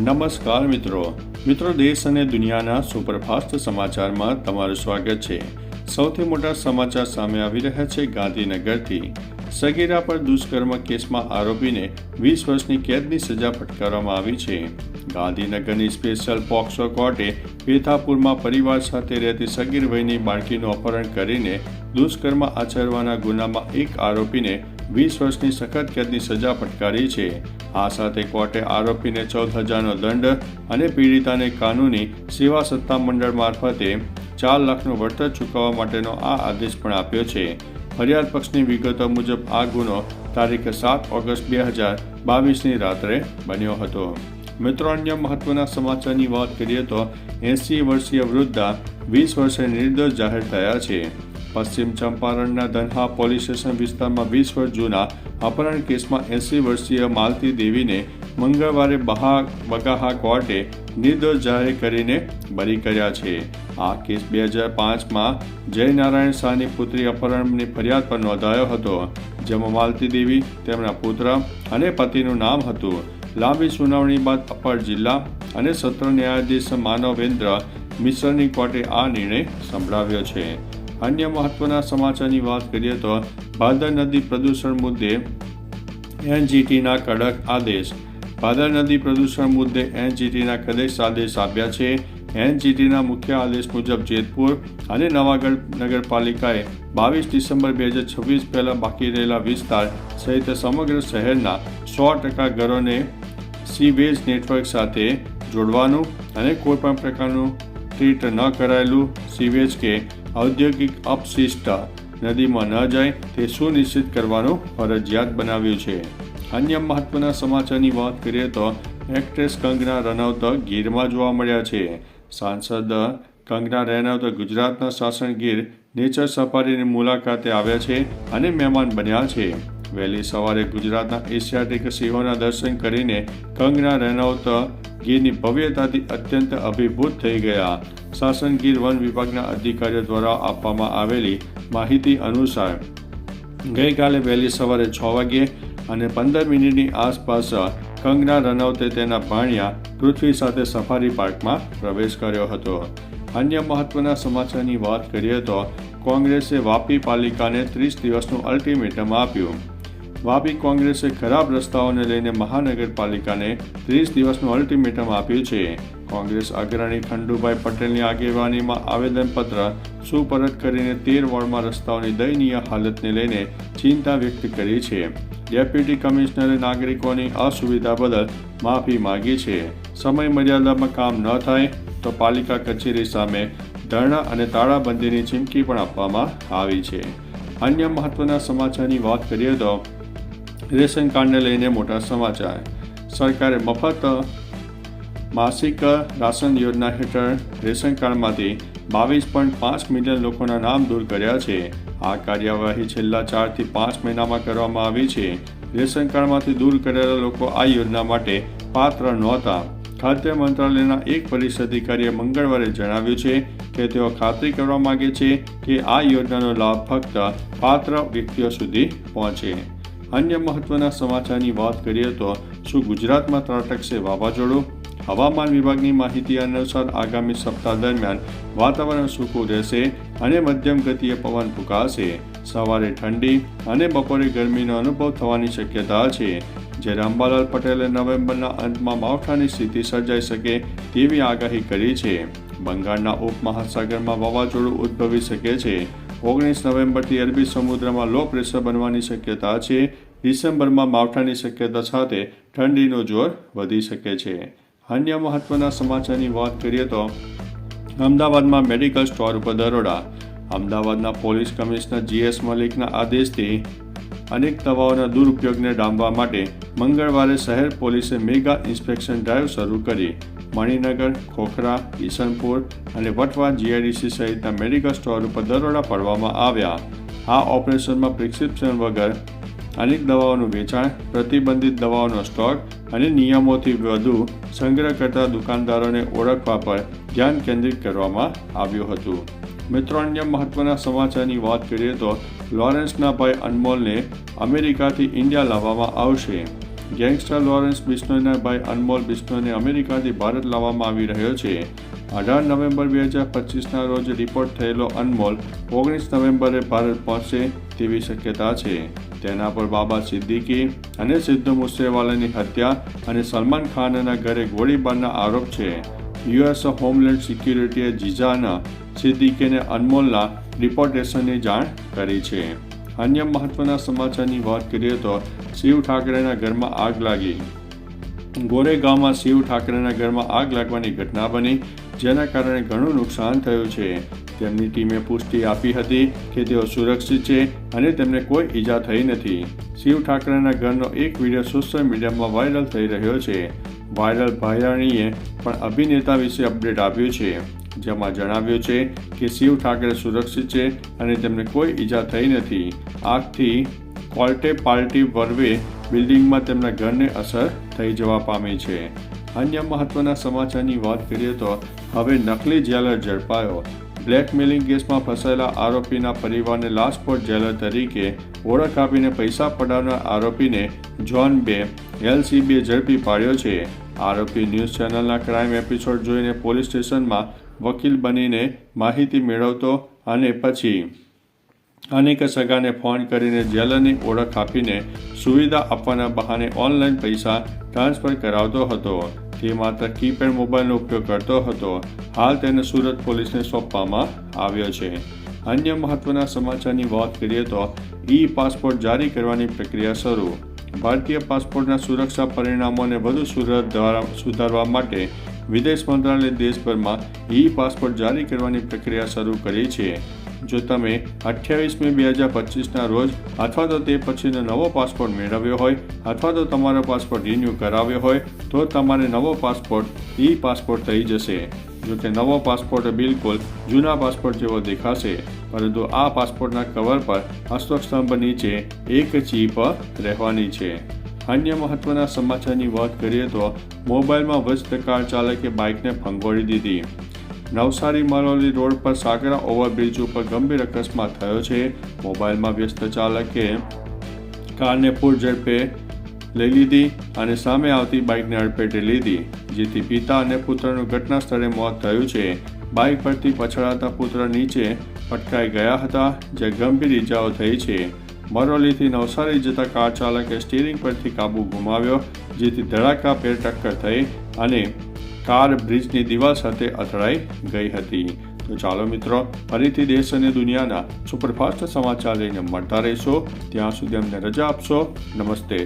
નમસ્કાર મિત્રો દેશ અને દુનિયાના સુપરફાસ્ટ સમાચારમાં તમારું સ્વાગત છે। સૌથી મોટા સમાચાર સામે આવી રહ્યા છે ગાંધીનગરથી। સગીરા પર દુષ્કર્મ કેસમાં આરોપીને 20 વર્ષની કેદની સજા ફટકારવામાં આવી છે। ગાંધીનગરની સ્પેશિયલ પોક્સો કોર્ટે પેથાપુરમાં પરિવાર સાથે રહેતી સગીર વયની બાળકીનું અપહરણ કરીને દુષ્કર્મ આચરવાના ગુનામાં એક આરોપીને 20 વર્ષની સખત કેદની સજા ફટકારી છે। આ સાથે કોર્ટે આરોપીને 14,000નો દંડ અને પીડિતાને કાનૂની સેવા સત્તા મંડળ મારફતે 4 લાખનું વળતર ચૂકવવા માટેનો આ આદેશ પણ આપ્યો છે। ફરિયાદ પક્ષની વિગતો મુજબ આ ગુનો તારીખ 7 ઓગસ્ટ 2022ની રાત્રે બન્યો હતો। મિત્રો, અન્ય મહત્વના સમાચારની વાત કરીએ તો 80 વર્ષીય વૃદ્ધા 20 વર્ષે નિર્દોષ જાહેર થયા છે। પશ્ચિમ ચંપારણના ધનહા પોલીસ સ્ટેશન વિસ્તારમાં 20 વર્ષ જૂના અપહરણ કેસમાં 80 વર્ષીય માલતી દેવીને મંગળવારે બગાહા કોર્ટે નિર્દોષ જાહેર કરીને બરી કર્યા છે। આ કેસ 2005માં જયનારાયણ શાહની પુત્રી અપહરણની ફરિયાદ પર નોંધાયો હતો, જેમાં માલતી દેવી, તેમના પુત્ર અને પતિનું નામ હતું। લાંબી સુનાવણી બાદ અપર જિલ્લા અને સત્ર ન્યાયાધીશ માનવેન્દ્ર મિશ્રની કોર્ટે આ નિર્ણય સંભળાવ્યો છે। અન્ય મહત્વના સમાચારની વાત કરીએ તો ભાદર નદી પ્રદૂષણ મુદ્દે એનજીટીના કડક આદેશ। ભાદર નદી પ્રદૂષણ મુદ્દે એનજીટીના કડક આદેશ આપ્યા છે। એનજીટીના મુખ્ય આદેશ મુજબ જેતપુર અને નવાગઢ નગરપાલિકાએ 22 ડિસેમ્બર 2026 પહેલાં બાકી રહેલા વિસ્તાર સહિત સમગ્ર શહેરના 100% ઘરોને સીવેજ નેટવર્ક સાથે જોડવાનું અને કોઈપણ પ્રકારનું ટ્રીટ ન કરાયેલું સીવેજ કે ઔદ્યોગિક અપશિષ્ટ નદીમાં ન જાય તે સુનિશ્ચિત કરવાનું ફરજિયાત બનાવ્યું છે। અન્ય મહત્વના સમાચારની વાત કરીએ તો એક્ટ્રેસ કંગના રનૌત ગીરમાં જોવા મળ્યા છે। સાંસદ કંગના રનૌત ગુજરાતના સાસણ ગીર નેચર સફારીની મુલાકાતે આવ્યા છે અને મહેમાન બન્યા છે। વહેલી સવારે ગુજરાતના એશિયાટિક સિંહોના દર્શન કરીને કંગના રનૌત ગીરની ભવ્યતાથી અત્યંત અભિભૂત થઈ ગયા। સાસણ ગીર વન વિભાગના અધિકારીઓ દ્વારા આપવામાં આવેલી માહિતી અનુસાર ગઈકાલે વહેલી સવારે 6 વાગ્યે અને 15 મિનિટની આસપાસ કંગના રનૌતે તેના ભાણિયા પૃથ્વી સાથે સફારી પાર્કમાં પ્રવેશ કર્યો હતો। અન્ય મહત્વના સમાચારની વાત કરીએ તો કોંગ્રેસે વાપી પાલિકાને 30 દિવસનું અલ્ટિમેટમ આપ્યું। વાપી કોંગ્રેસે ખરાબ રસ્તાઓને લઈને મહાનગરપાલિકાને 30 દિવસનું અલ્ટિમેટમ આપ્યું છે। કોંગ્રેસ અગ્રણી ખંડુભાઈ પટેલની આગેવાનીમાં આવેદનપત્ર સુપરત કરીને 13 વોર્ડમાં રસ્તાઓની દયનીય હાલતને લઈને ચિંતા વ્યક્ત કરી છે। ડેપ્યુટી કમિશનરે નાગરિકોની અસુવિધા બદલ માફી માંગી છે। સમય મર્યાદામાં કામ ન થાય તો પાલિકા કચેરી સામે ધરણા અને તાળાબંધીની ચીમકી પણ આપવામાં આવી છે। અન્ય મહત્વના સમાચારની વાત કરીએ તો રેશન કાર્ડને લઈને મોટા સમાચાર। સરકારે મફત માસિક રાશન યોજના હેઠળ રેશન કાર્ડમાંથી 22.5 મિલિયન લોકોના નામ દૂર કર્યા છે। આ કાર્યવાહી છેલ્લા 4 થી 5 મહિનામાં કરવામાં આવી છે। રેશન કાર્ડમાંથી દૂર કરેલા લોકો આ યોજના માટે પાત્ર નહોતા। ખાદ્ય મંત્રાલયના એક વરિષ્ઠ અધિકારીએ મંગળવારે જણાવ્યું છે કે તેઓ ખાતરી કરવા માંગે છે કે આ યોજનાનો લાભ ફક્ત પાત્ર વ્યક્તિઓ સુધી પહોંચે। અન્ય મહત્વના સમાચારની વાત કરીએ તો શું ગુજરાતમાં ત્રાટકશે વાવાઝોડું? હવામાન વિભાગની માહિતી અનુસાર આગામી સપ્તાહ દરમિયાન વાતાવરણ સૂકું રહેશે અને મધ્યમ ગતિએ પવન ફૂંકાશે। સવારે ઠંડી અને બપોરે ગરમીનો અનુભવ થવાની શક્યતા છે, જ્યારે અંબાલાલ પટેલે નવેમ્બરના અંતમાં માવઠાની સ્થિતિ સર્જાઈ શકે તેવી આગાહી કરી છે। બંગાળના ઉપમહાસાગરમાં વાવાઝોડું ઉદ્ભવી શકે છે। 19 નવેમ્બરથી અરબી સમુદ્રમાં લો પ્રેશર બનવાની શક્યતા છે। ડિસેમ્બરમાં માવઠાની શક્યતા સાથે ઠંડીનું જોર વધી શકે છે। અન્ય મહત્વના સમાચારની વાત કરીએ તો અમદાવાદમાં મેડિકલ સ્ટોર ઉપર દરોડા। અમદાવાદના પોલીસ કમિશનર GS મલિકના આદેશથી અનેક દવાઓના દુરુપયોગને ડામવા માટે મંગળવારે શહેર પોલીસે મેગા ઇન્સ્પેક્શન ડ્રાઈવ શરૂ કરી। મણિનગર, ખોખરા, ઈસનપુર અને વટવા GIDC સહિતના મેડિકલ સ્ટોર ઉપર દરોડા પાડવામાં આવ્યા। આ ઓપરેશનમાં પ્રિસ્ક્રિપ્શન વગર અનેક દવાઓનું વેચાણ, પ્રતિબંધિત દવાઓનો સ્ટોક અને નિયમોથી વધુ સંગ્રહ કરતા દુકાનદારોને ઓળખવા પર ધ્યાન કેન્દ્રિત કરવામાં આવ્યું હતું। મિત્રો, અન્ય મહત્વના સમાચારની વાત કરીએ તો લોરેન્સના ભાઈ અનમોલને અમેરિકાથી ઇન્ડિયા લાવવામાં આવશે। ગેંગસ્ટર લોરેન્સ બિશ્નોઈના ભાઈ અનમોલ બિશ્નોઈને અમેરિકાથી ભારત લાવવામાં આવી રહ્યો છે. 18 નવેમ્બર 2025ના રોજ રિપોર્ટ થયેલો અનમોલ 19 નવેમ્બરે ભારત પહોંચશે તેવી શક્યતા છે. તેના પર બાબા સિદ્દીકી અને સિદ્ધુ મૂસેવાલાની હત્યા અને સલમાન ખાનના ઘરે ગોળીબારના આરોપ છે. યુએસ હોમલેન્ડ સિક્યુરિટીએ જીઝાના સિદ્દીકીને અનમોલના ડિપોર્ટેશનની જાણ કરી છે. અન્ય મહત્વના સમાચારની વાત કરીએ તો શિવ ઠાકરેના ઘરમાં આગ લાગી. ગોરેગાંવમાં શિવ ઠાકરેના ઘરમાં આગ લાગવાની ઘટના બની, જેના કારણે ઘણું નુકસાન થયું છે. તેમની ટીમે પુષ્ટિ આપી હતી કે તેઓ સુરક્ષિત છે અને તેમને કોઈ ઈજા થઈ નથી. શિવ ઠાકરેના ઘરનો એક વિડીયો સોશિયલ મીડિયામાં વાયરલ થઈ રહ્યો છે. વાયરલ ભાયાણીએ પણ અભિનેતા વિશે અપડેટ આપ્યું છે, જેમાં જણાવ્યું છે કે શિવ ઠાકરે સુરક્ષિત છે અને તેમને કોઈ ઈજા થઈ નથી. આગથી કોલ્ટે પાર્ટી વર્વે બિલ્ડિંગમાં તેમના ઘરને અસર થઈ જવા પામી છે. અન્ય મહત્વના સમાચારની વાત કરીએ તો હવે નકલી જેલર ઝડપાયો. બ્લેકમેલિંગ કેસમાં ફસાયેલા આરોપીના પરિવારને લાસ્ટ જેલર તરીકે ઓળખ આપીને પૈસા પડાવનાર આરોપીને જોન બે LCBએ ઝડપી પાડ્યો છે. આરોપી ન્યૂઝ ચેનલના ક્રાઇમ એપિસોડ જોઈને પોલીસ સ્ટેશનમાં વકીલ બનીને માહિતી મેળવતો અને પછી અનેક સગાને ફોન કરીને જેલરની ઓળખ આપીને સુવિધા આપવાના બહાને ઓનલાઈન પૈસા ટ્રાન્સફર કરાવતો હતો. તે માત્ર કીપેડ મોબાઈલનો ઉપયોગ કરતો હતો. હાલ તેને સુરત પોલીસને સોંપવામાં આવ્યો છે. અન્ય મહત્વના સમાચારની વાત કરીએ તો પાસપોર્ટ જારી કરવાની પ્રક્રિયા શરૂ. ભારતીય પાસપોર્ટના સુરક્ષા પરિણામોને વધુ સુધારવા માટે વિદેશ મંત્રાલયે દેશભરમાં પાસપોર્ટ જારી કરવાની પ્રક્રિયા શરૂ કરી છે. જો તમે 28 મે 2025ના રોજ અથવા તો તે પછીનો નવો પાસપોર્ટ મેળવ્યો હોય અથવા તો તમારો પાસપોર્ટ રિન્યૂ કરાવ્યો હોય તો તમારે નવો પાસપોર્ટ પાસપોર્ટ થઈ જશે. જો કે નવો પાસપોર્ટ બિલકુલ જૂના પાસપોર્ટ જેવો દેખાશે, પરંતુ આ પાસપોર્ટના કવર પર અશોક સ્તંભ નીચે એક ચિપ રહેવાની છે. અન્ય મહત્વના સમાચારની વાત કરીએ તો મોબાઈલમાં વ્યસ્ત કાર ચાલકે બાઇકને ફંગોળી દીધી. નવસારી મરોલી રોડ પર સાગરા ઓવરબ્રિજ ઉપર ગંભીર અકસ્માત થયો છે. મોબાઈલમાં વ્યસ્ત ચાલકે કારને પૂર ઝડપે લઈ લીધી અને સામે આવતી બાઇકને અડફેટે લીધી, જેથી પિતા અને પુત્રનું ઘટના સ્થળે મોત થયું છે. બાઇક પરથી પછડાતા પુત્ર નીચે પટકાઈ ગયા હતા, જે ગંભીર ઈજાઓ થઈ છે. મરોલીથી નવસારી જતા કાર ચાલકે સ્ટીરિંગ પરથી કાબુ ગુમાવ્યો, જેથી ધડાકાભેર ટક્કર થઈ અને કાર બ્રિજની દિવાલ સાથે અથડાઈ ગઈ હતી. તો ચાલો મિત્રો, ફરીથી દેશ અને દુનિયાના સુપરફાસ્ટ સમાચાર લઈને મળતા રહીશો. ત્યાં સુધી અમને રજા આપશો. નમસ્તે.